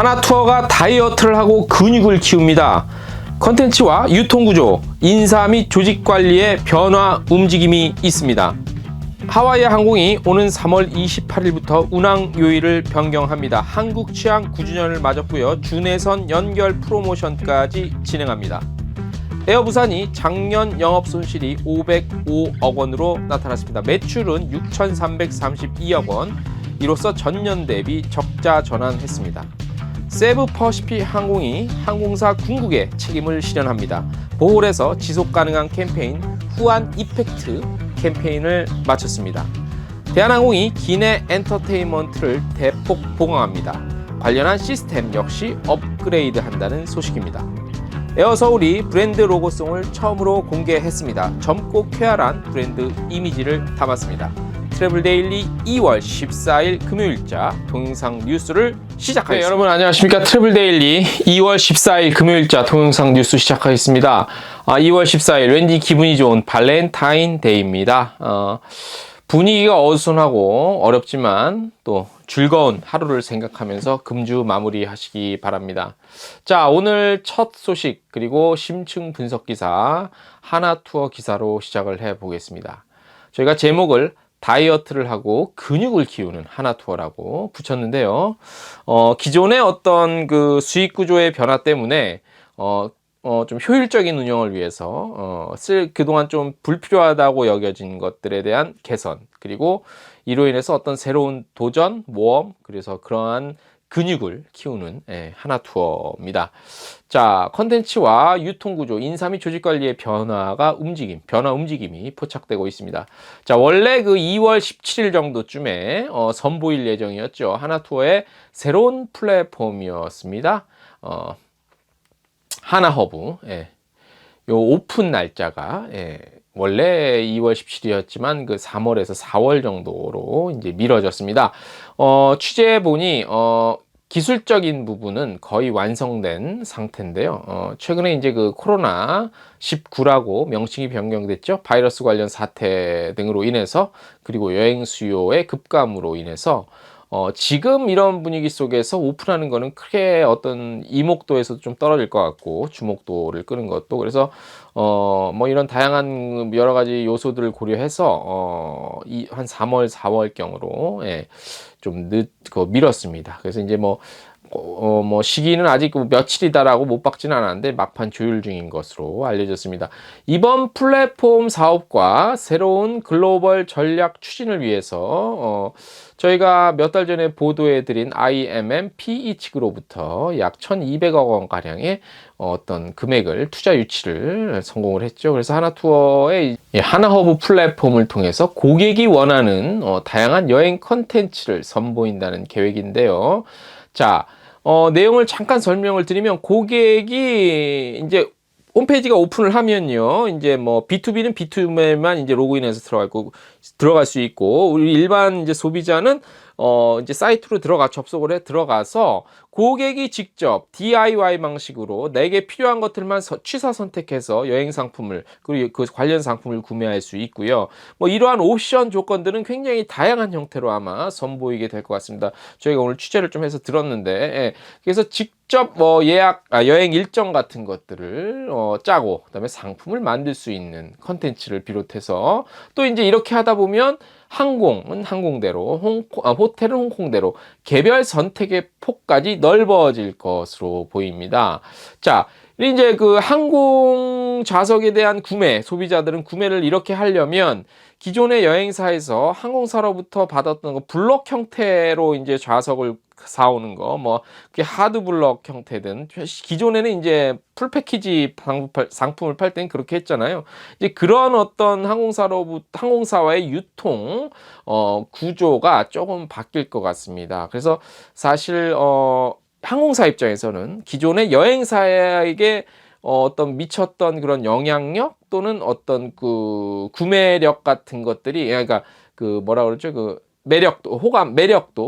하나투어가 다이어트를 하고 근육을 키웁니다. 컨텐츠와 유통구조, 인사 및 조직관리에 변화 움직임이 있습니다. 하와이아 항공이 오는 3월 28일부터 운항 요일을 변경합니다. 한국 취항 9주년을 맞았고요. 주내선 연결 프로모션까지 진행합니다. 에어부산이 작년 영업손실이 505억 원으로 나타났습니다. 매출은 6,332억 원, 이로써 전년 대비 적자 전환했습니다. 세브퍼시픽 항공이 항공사 궁극의 책임을 실현합니다. 보홀에서 지속가능한 캠페인 후한 이펙트 캠페인을 마쳤습니다. 대한항공이 기내 엔터테인먼트를 대폭 보강합니다. 관련한 시스템 역시 업그레이드한다는 소식입니다. 에어서울이 브랜드 로고송을 처음으로 공개했습니다. 젊고 쾌활한 브랜드 이미지를 담았습니다. 트래블데일리 2월 14일 금요일자 동영상 뉴스를 시작하겠습니다. 네, 여러분 안녕하십니까. 트래블데일리 2월 14일 금요일자 동영상 뉴스 시작하겠습니다. 2월 14일 왠지 기분이 좋은 발렌타인데이입니다. 분위기가 어수선하고 어렵지만 또 즐거운 하루를 생각하면서 금주 마무리하시기 바랍니다. 자, 오늘 첫 소식 그리고 심층 분석 기사 하나투어 기사로 시작을 해 보겠습니다. 저희가 제목을 다이어트를 하고 근육을 키우는 하나투어라고 붙였는데요. 기존의 어떤 그 수익 구조의 변화 때문에 좀 효율적인 운영을 위해서 그동안 좀 불필요하다고 여겨진 것들에 대한 개선, 그리고 이로 인해서 어떤 새로운 도전, 모험, 그래서 그러한 근육을 키우는 하나투어입니다. 자, 컨텐츠와 유통구조, 인사 및 조직관리의 변화 움직임이 포착되고 있습니다. 자, 원래 그 2월 17일 정도쯤에 선보일 예정이었죠. 하나투어의 새로운 플랫폼이었습니다. 하나허브. 요 오픈 날짜가 원래 2월 17일이었지만 그 3월에서 4월 정도로 이제 미뤄졌습니다. 취재해 보니 기술적인 부분은 거의 완성된 상태인데요. 최근에 이제 그 코로나 19라고 명칭이 변경됐죠. 바이러스 관련 사태 등으로 인해서, 그리고 여행 수요의 급감으로 인해서 지금 이런 분위기 속에서 오픈하는 거는 크게 어떤 이목도에서도 좀 떨어질 것 같고, 주목도를 끄는 것도, 그래서 뭐 이런 다양한 여러 가지 요소들을 고려해서 한 3월 4월경으로 좀 미뤘습니다. 그래서 이제 뭐 시기는 아직 며칠이다라고 못 박지는 않았는데 막판 조율 중인 것으로 알려졌습니다. 이번 플랫폼 사업과 새로운 글로벌 전략 추진을 위해서 저희가 몇 달 전에 보도해드린 IMM PE 측으로부터 약 1,200억 원 가량의 어떤 금액을 투자 유치를 성공을 했죠. 그래서 하나투어의 하나허브 플랫폼을 통해서 고객이 원하는 다양한 여행 컨텐츠를 선보인다는 계획인데요. 자, 내용을 잠깐 설명을 드리면, 고객이 이제 홈페이지가 오픈을 하면요, 이제 뭐 B2B는 B2B만 이제 로그인해서 들어갈 수 있고, 우리 일반 이제 소비자는 이제 사이트로 들어가서 고객이 직접 DIY 방식으로 내게 필요한 것들만 취사 선택해서 여행 상품을, 그리고 그 관련 상품을 구매할 수 있고요. 뭐 이러한 옵션 조건들은 굉장히 다양한 형태로 아마 선보이게 될 것 같습니다. 저희가 오늘 취재를 좀 해서 들었는데, 그래서 직접 여행 일정 같은 것들을 짜고, 그다음에 상품을 만들 수 있는 컨텐츠를 비롯해서, 또 이제 이렇게 하다 보면 항공은 항공대로, 호텔은 홍콩대로 개별 선택의 폭까지 넓어질 것으로 보입니다. 자, 이제 그 항공 좌석에 대한 소비자들은 구매를 이렇게 하려면 기존의 여행사에서 항공사로부터 받았던 거 블록 형태로 이제 좌석을 사오는 거, 뭐 그게 하드 블록 형태든, 기존에는 이제 풀 패키지 상품을 팔 땐 그렇게 했잖아요. 이제 그런 어떤 항공사와의 유통 구조가 조금 바뀔 것 같습니다. 그래서 사실 항공사 입장에서는 기존의 여행사에게 어떤 미쳤던 그런 영향력 또는 어떤 그 구매력 같은 것들이, 그러니까 그 뭐라 그러죠, 그 매력도,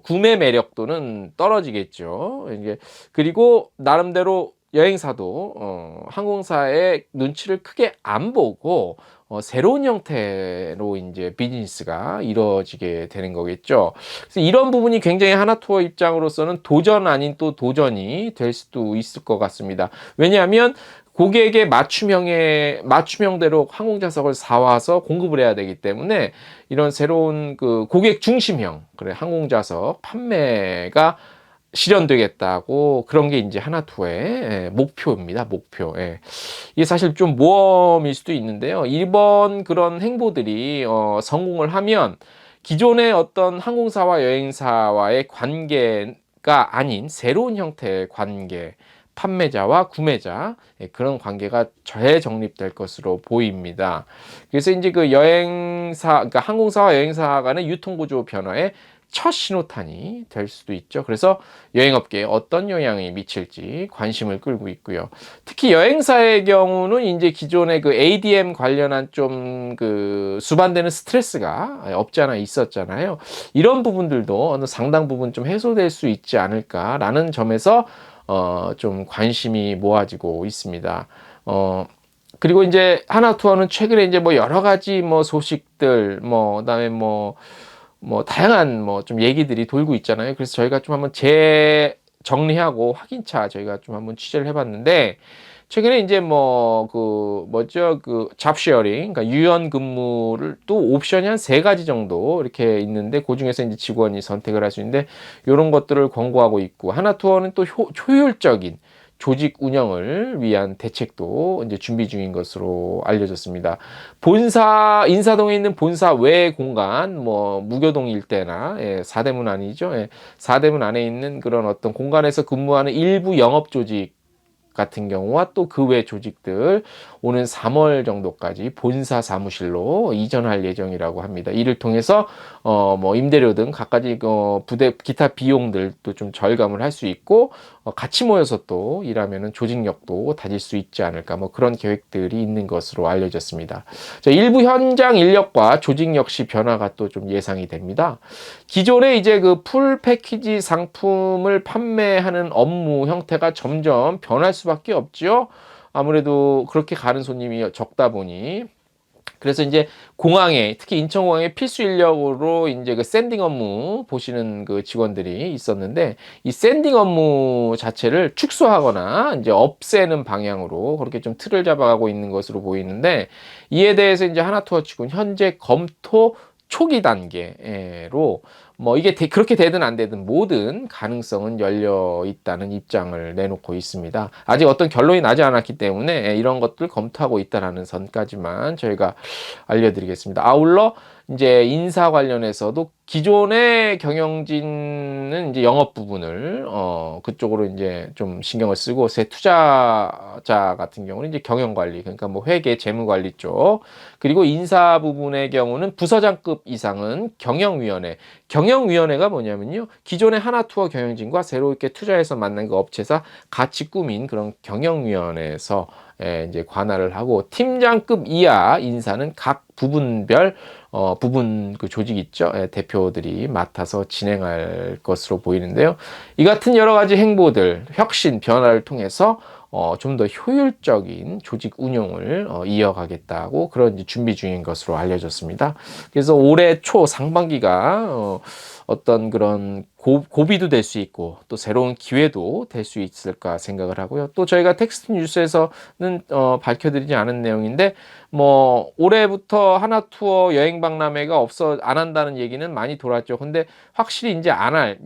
구매 매력도는 떨어지겠죠. 이게 그리고 나름대로 여행사도 항공사의 눈치를 크게 안 보고 새로운 형태로 이제 비즈니스가 이루어지게 되는 거겠죠. 그래서 이런 부분이 굉장히 하나투어 입장으로서는 도전 아닌 또 도전이 될 수도 있을 것 같습니다. 왜냐하면 고객의 맞춤형대로 항공좌석을 사와서 공급을 해야 되기 때문에 이런 새로운 그 고객 중심형 그래 항공좌석 판매가 실현되겠다고 그런 게 이제 하나투어의 목표입니다. 목표. 예. 이게 사실 좀 모험일 수도 있는데요. 이번 그런 행보들이 성공을 하면 기존의 어떤 항공사와 여행사와의 관계가 아닌 새로운 형태의 관계, 판매자와 구매자 그런 관계가 재정립될 것으로 보입니다. 그래서 이제 그 여행사, 그러니까 항공사와 여행사 간의 유통구조 변화에 첫 신호탄이 될 수도 있죠. 그래서 여행업계에 어떤 영향이 미칠지 관심을 끌고 있고요. 특히 여행사의 경우는 이제 기존의 그 ADM 관련한 좀 그 수반되는 스트레스가 없지 않아 있었잖아요. 이런 부분들도 어느 상당 부분 좀 해소될 수 있지 않을까라는 점에서 좀 관심이 모아지고 있습니다. 그리고 이제 하나투어는 최근에 이제 뭐 여러 가지 뭐 소식들, 그다음에 다양한 좀 얘기들이 돌고 있잖아요. 그래서 저희가 좀 한번 재정리하고 확인차 저희가 좀 한번 취재를 해봤는데, 최근에 이제 잡쉐어링, 그러니까 유연 근무를 또 옵션이 한 3가지 정도 이렇게 있는데, 그 중에서 이제 직원이 선택을 할 수 있는데, 이런 것들을 권고하고 있고, 하나투어는 또 효율적인 조직 운영을 위한 대책도 이제 준비 중인 것으로 알려졌습니다. 인사동에 있는 본사 외 공간, 무교동 일대나, 사대문 아니죠. 사대문 안에 있는 그런 어떤 공간에서 근무하는 일부 영업 조직 같은 경우와 또 그 외 조직들 오는 3월 정도까지 본사 사무실로 이전할 예정이라고 합니다. 이를 통해서 임대료 등 갖가지 부대 기타 비용들도 좀 절감을 할 수 있고, 같이 모여서 또 일하면은 조직력도 다질 수 있지 않을까, 그런 계획들이 있는 것으로 알려졌습니다. 자, 일부 현장 인력과 조직 역시 변화가 또 좀 예상이 됩니다. 기존에 이제 그 풀 패키지 상품을 판매하는 업무 형태가 점점 변할 수밖에 없죠. 아무래도 그렇게 가는 손님이 적다 보니. 그래서 이제 공항에, 특히 인천공항에 필수 인력으로 이제 그 샌딩 업무 보시는 그 직원들이 있었는데, 이 샌딩 업무 자체를 축소하거나 이제 없애는 방향으로 그렇게 좀 틀을 잡아가고 있는 것으로 보이는데, 이에 대해서 이제 하나투어 측은 현재 검토 초기 단계로 이게 그렇게 되든 안 되든 모든 가능성은 열려 있다는 입장을 내놓고 있습니다. 아직 어떤 결론이 나지 않았기 때문에 이런 것들 검토하고 있다라는 선까지만 저희가 알려드리겠습니다. 아울러 이제 인사 관련해서도 기존의 경영진은 이제 영업 부분을 그쪽으로 이제 좀 신경을 쓰고, 새 투자자 같은 경우는 이제 경영 관리, 그러니까 회계 재무 관리 쪽, 그리고 인사 부분의 경우는 부서장급 이상은 경영위원회가 뭐냐면요, 기존의 하나투어 경영진과 새롭게 투자해서 만난 그 업체사 같이 꾸민 그런 경영위원회에서 이제 관할을 하고, 팀장급 이하 인사는 각 부분별 부분 그 조직 있죠. 대표들이 맡아서 진행할 것으로 보이는데요. 이 같은 여러 가지 행보들, 혁신, 변화를 통해서 좀 더 효율적인 조직 운용을 이어가겠다고 그런 이제 준비 중인 것으로 알려졌습니다. 그래서 올해 초 상반기가 어떤 그런 고비도 될 수 있고 또 새로운 기회도 될 수 있을까 생각을 하고요. 또 저희가 텍스트 뉴스에서는 밝혀드리지 않은 내용인데, 올해부터 하나투어 여행 박람회가 안 한다는 얘기는 많이 돌았죠. 근데 확실히 이제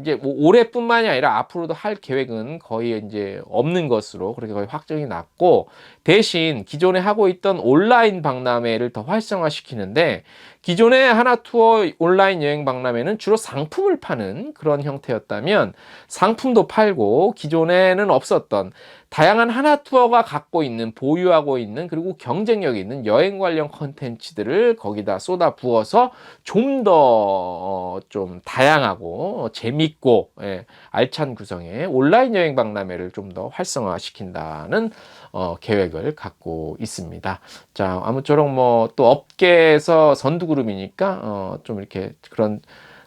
이제 올해뿐만이 아니라 앞으로도 할 계획은 거의 이제 없는 것으로 그렇게 거의 확정이 났고, 대신 기존에 하고 있던 온라인 박람회를 더 활성화시키는데, 기존의 하나투어 온라인 여행 박람회는 주로 상품을 파는 그런 형태였다면, 상품도 팔고 기존에는 없었던 다양한 하나투어가 갖고 있는, 보유하고 있는, 그리고 경쟁력이 있는 여행 관련 컨텐츠들을 거기다 쏟아 부어서 좀 더 좀 다양하고 재밌고 알찬 구성의 온라인 여행 박람회를 좀 더 활성화시킨다는 계획을 갖고 있습니다. 자, 아무쪼록 또 업계에서 선두그룹이니까 좀 이렇게 그런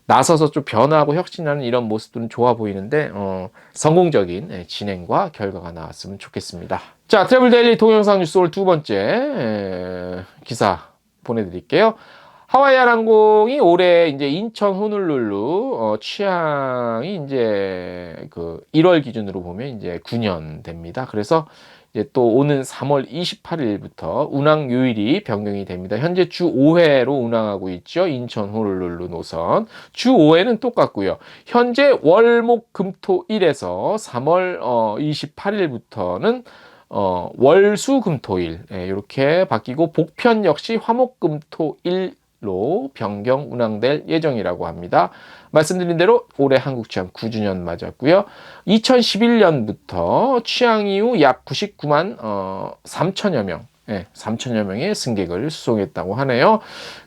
나서서 좀 변화하고 혁신하는 이런 모습들은 좋아 보이는데 성공적인 진행과 결과가 나왔으면 좋겠습니다. 자, 트래블 데일리 동영상 뉴스 오늘 두 번째 기사 보내드릴게요. 하와이안 항공이 올해 이제 인천 호놀룰루 취항이 이제 그 1월 기준으로 보면 이제 9년 됩니다. 그래서 이제 또 오는 3월 28일부터 운항 요일이 변경이 됩니다. 현재 주 5회로 운항하고 있죠. 인천 호놀룰루 노선. 주 5회는 똑같고요. 현재 월목금토일에서 3월 28일부터는 월수금토일 이렇게 바뀌고 복편 역시 화목금토일로 변경 운항될 예정이라고 합니다. 말씀드린 대로 올해 한국 취항 9주년 맞았고요. 2011년부터 취항 이후 약 99만 3천여 명, 3천여 명의 승객을 수송했다고 하네요.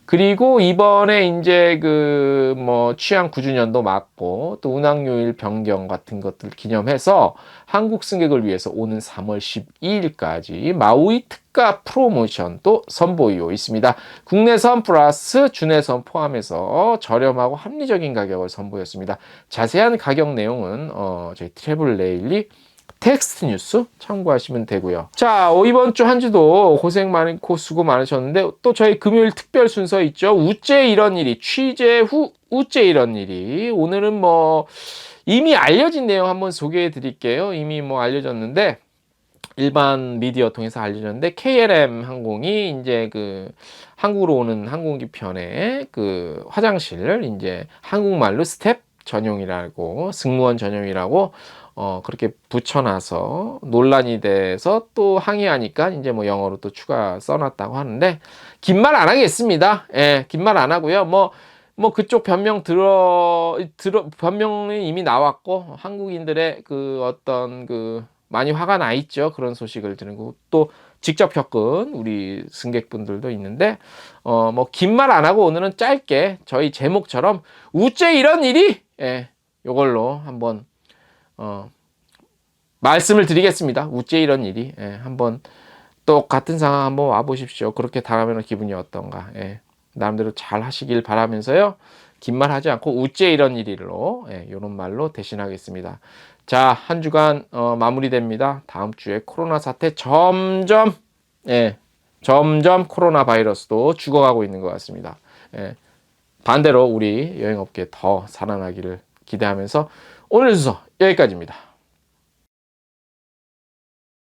그리고 이번에 이제 그 뭐 취항 9주년도 맞고 또 운항요일 변경 같은 것들 기념해서 한국 승객을 위해서 오는 3월 12일까지 마우이 특가 프로모션도 선보이고 있습니다. 국내선 플러스 주내선 포함해서 저렴하고 합리적인 가격을 선보였습니다. 자세한 가격 내용은 저희 트래블 데일리 텍스트 뉴스 참고하시면 되고요. 자, 이번 주 한 주도 고생 많고 수고 많으셨는데 또 저희 금요일 특별 순서 있죠. 우째 이런 일이, 취재 후 우째 이런 일이. 오늘은 뭐 이미 알려진 내용 한번 소개해 드릴게요. 이미 뭐 알려졌는데 일반 미디어 통해서 알려졌는데 KLM 항공이 이제 그 한국으로 오는 항공기 편에 그 화장실을 이제 한국말로 스텝 전용이라고 승무원 전용이라고 그렇게 붙여놔서 논란이 돼서 또 항의하니까 이제 뭐 영어로 또 추가 써놨다고 하는데 긴 말 안 하겠습니다. 예, 긴 말 안 하고요. 뭐 그쪽 변명 변명이 이미 나왔고 한국인들의 그 어떤 그 많이 화가 나 있죠. 그런 소식을 들은 또 직접 겪은 우리 승객분들도 있는데 뭐 긴 말 안 하고 오늘은 짧게 저희 제목처럼 우째 이런 일이 요걸로 한번 말씀을 드리겠습니다. 우째 이런 일이 한번 똑같은 상황 한번 와보십시오. 그렇게 당하면 기분이 어떤가. 나름대로 잘 하시길 바라면서요. 긴 말 하지 않고 우째 이런 일로 이런 말로 대신하겠습니다. 자, 한 주간 마무리됩니다. 다음 주에 코로나 사태 점점 코로나 바이러스도 죽어가고 있는 것 같습니다. 반대로 우리 여행업계 더 살아나기를 기대하면서 오늘 순서 여기까지입니다.